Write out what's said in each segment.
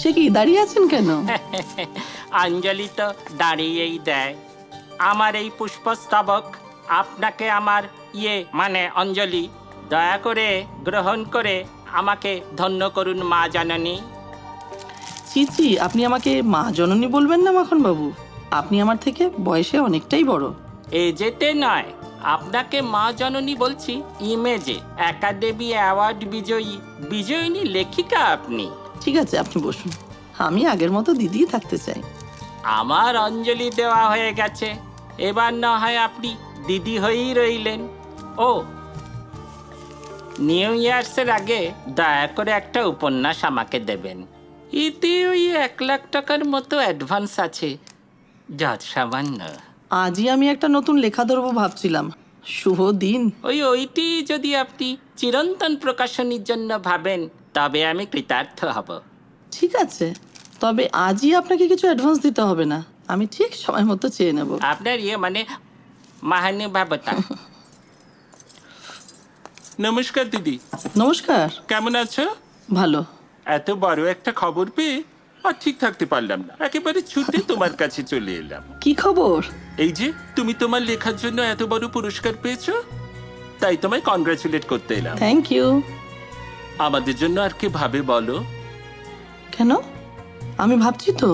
সে কি দাঁড়িয়ে আছেন কেন? অঞ্জলি তো দাঁড়িয়েই দেয়। আমার এই পুষ্পস্তবক আপনাকে আমার মানে অঞ্জলি, দয়া করে গ্রহণ করে আমাকে ধন্য করুন মা জননী। চিচি, আপনি আমাকে মা জননী বলবেন না মাখন বাবু? আপনি আমার থেকে বয়সে অনেকটাই বড়। যেতে নয়, আপনাকে মা জননী বলছি ইমেজে। একাডেমি অ্যাওয়ার্ড বিজয়িনী লেখিকা আপনি। ঠিক আছে, আপনি বসুন। আমি আগের মতো দিদি থাকতে চাই। আমার অঞ্জলি দেওয়া হয়ে গেছে, এবার না হয় আপনি দিদি হয়েই রইলেন। ও, নিউ ইয়ার্সের আগে দয়া করে একটা উপন্যাস আমাকে দেবেন। এতে ওই 1,00,000 টাকার মতো অ্যাডভান্স আছে, যত সামান্য। আজই আমি একটা নতুন লেখা ধরবো ভাবছিলাম। শুভ দিন। ওইটি যদি আপনি চিরন্তন প্রকাশনীর জন্য ভাবেন, তবে আমি কৃতার্থ হব। ঠিক আছে, তবে আজই আপনাকে কিছু অ্যাডভান্স দিতে হবে না, আমি ঠিক সময় মতো চেয়ে নেব। আপনার মানে মহানুভবতা। নমস্কার দিদি। নমস্কার। কেমন আছো? ভালো। এত বড় একটা খবর পেয়ে আর ঠিক থাকতে পারলাম না, একেবারে ছুটে তোমার কাছে চলে এলাম। কি খবর? এই যে তুমি তোমার লেখার জন্য এত বড় পুরস্কার পেয়েছো, তাই তোমায় কনগ্রাচুলেট করতে এলাম। Thank you. আমাদের জন্য আর কে ভাবে বলো? কেন? আমি ভাবছি তো,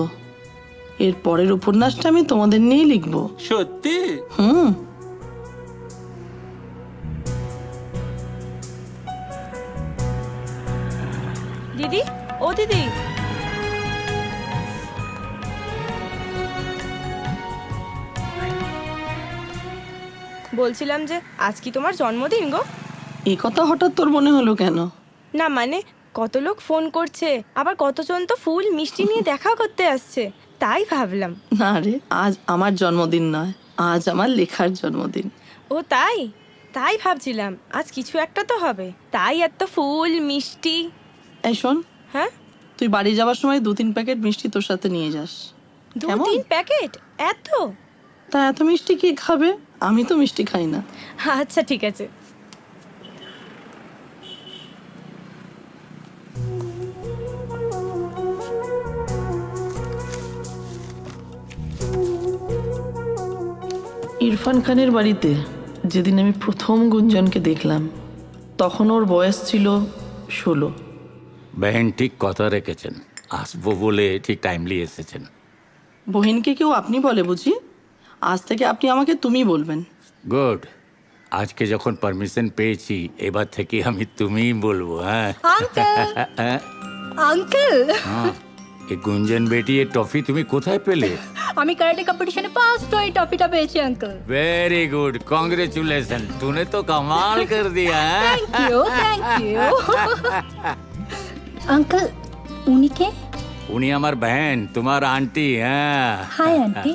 এর পরের উপন্যাসটা আমি তোমাদের নিয়েই লিখবো। সত্যি? হুম। দিদি, ও দিদি, বলছিলাম যে আজ কি তোমার জন্মদিন গো? এই কথা হঠাৎ তোর মনে হলো কেন? না মানে, কত লোক ফোন করছে, আবার কতজন তো ফুল মিষ্টি নিয়ে দেখা করতে আসছে, তাই ভাবলাম। না রে, আজ আমার জন্মদিন নয়, আজ আমার লেখার জন্মদিন। ও তাই? তাই ভাবছিলাম আজ কিছু একটা তো হবে, তাই এত ফুল মিষ্টি। এই শোন, হ্যাঁ? তুই বাড়ি যাওয়ার সময় 2-3 প্যাকেট মিষ্টি তোর সাথে নিয়ে যাস। কেমন? 2-3 প্যাকেট? এত? তা এত মিষ্টি কে খাবে? আমি তো মিষ্টি খাই না। আচ্ছা ঠিক আছে। ইরফান খানের বাড়িতে যেদিন আমি প্রথম গুঞ্জনকে দেখলাম, তখন ওর বয়স ছিল 16। বহন ঠিক কথা রেখেছেন, আসবো বলে ঠিক টাইমলি এসেছেন। বহিনকে কেউ আপনি বলে বুঝি? আজ থেকে আপনি আমাকে তুমি বলবেন। গুড, আজকে যখন পারমিশন পেয়েছি এবার থেকে আমি তুমিই বলবো। হ্যাঁ আঙ্কেল, এই গুঞ্জন বেটি এর টফি তুমি কোথায় পেলে? আমি কারাটে কম্পিটিশনে ফার্স্ট হয়ে ট্রফিটা পেয়েছি আঙ্কেল। वेरी गुड, कॉन्ग्रेचुलेशन, तूने तो कमाल कर दिया। Thank you. আঙ্কেল, উনি কে? উনি আমার बहन, তোমার আন্টি। হ্যাঁ, হাই আন্টি।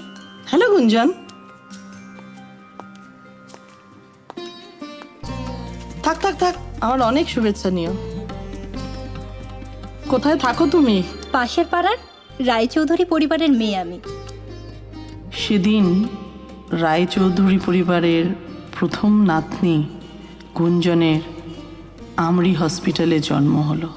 হ্যালো গুঞ্জন। থাক থাক থাক, আমার অনেক শুভেচ্ছা নিও। কোথায় থাকো তুমি? পাশের পাড়ার রায়চৌধুরী পরিবারের মেয়ে আমি। সেদিন রায়চৌধুরী পরিবারের প্রথম নাতনি গুঞ্জনের আমরি হসপিটালে জন্ম হলো।